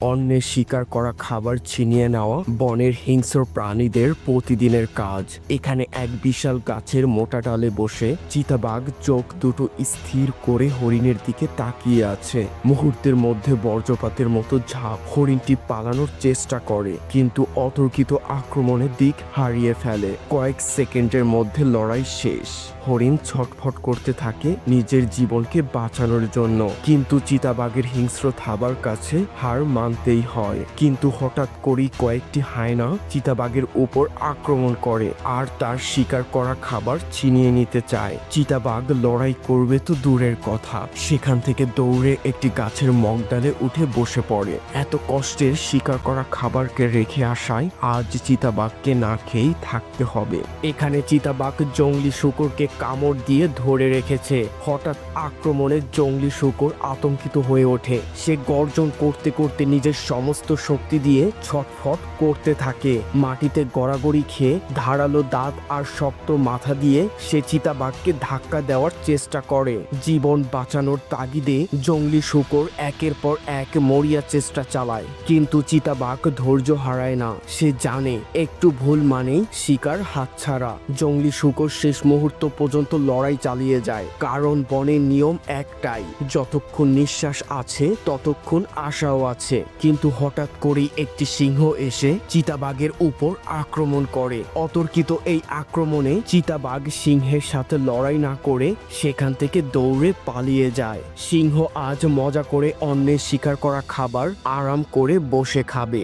অন্যের শিকার করা খাবার ছিনিয়ে নেওয়া বনের হিংস্র প্রাণীদের প্রতিদিনের কাজ। এখানে এক বিশাল গাছের মোটা ডালে বসে চিতাবাঘ চোখ দুটো স্থির করে হরিণের দিকে তাকিয়ে আছে। মুহূর্তের মধ্যে বজ্রপাতের মতো ঝাঁপ হরিণটি পালানোর চেষ্টা করে, কিন্তু অতর্কিত আক্রমণের দিক হারিয়ে ফেলে। কয়েক সেকেন্ডের মধ্যে লড়াই শেষ। হরিণ ছটফট করতে থাকে নিজের জীবনকে বাঁচানোর জন্য, কিন্তু চিতাবাঘের হিংস্র থাবার কাছে হার মানতেই হয়। কিন্তু হঠাৎ করেই কয়েকটি হায়না চিতাবাঘের উপর আক্রমণ করে আর তার শিকার করা খাবার ছিনিয়ে নিতে চায়। চিতাবাঘ লড়াই করবে তো দূরের কথা, সেখান থেকে দৌড়ে একটি গাছের মগডালে উঠে বসে পড়ে। এত কষ্টের শিকার করা খাবারকে রেখে আসায় আজ চিতাবাঘকে না খেয়েই থাকতে হবে। এখানে চিতাবাঘ জংলি শূকরকে কামড় দিয়ে ধরে রেখেছে। হঠাৎ আক্রমণে জংলি শূকর আতঙ্কিত হয়ে ওঠে। সে গর্জন করতে করতে নিজের সমস্ত শক্তি দিয়ে ছটফট করতে থাকে। মাটিতে গড়াগড়ি খেয়ে ধারালো দাঁত আর শক্ত মাথা দিয়ে সে চিতাবাঘকে ধাক্কা দেওয়ার চেষ্টা করে। জীবন বাঁচানোর তাগিদে জংলি শূকর একের পর এক মরিয়া চেষ্টা চালায়, কিন্তু চিতাবাঘ ধৈর্য হারায় না। সে জানে একটু ভুল মানেই শিকার হাতছাড়া। জংলি শূকর শেষ মুহূর্ত পর্যন্ত লড়াই চালিয়ে যায়, কারণ বনের নিয়ম একটাই, যতক্ষণ নিঃশ্বাস আছে ততক্ষণ আশাও আছে। কিন্তু হঠাৎ করেই একটি সিংহ এসে চিতাবাঘের উপর আক্রমণ করে। অতর্কিত এই আক্রমণে চিতাবাঘ সিংহের সাথে লড়াই না করে সেখান থেকে দৌড়ে পালিয়ে যায়। সিংহ আজ মজা করে অন্যের শিকার করা খাবার আরাম করে বসে খাবে।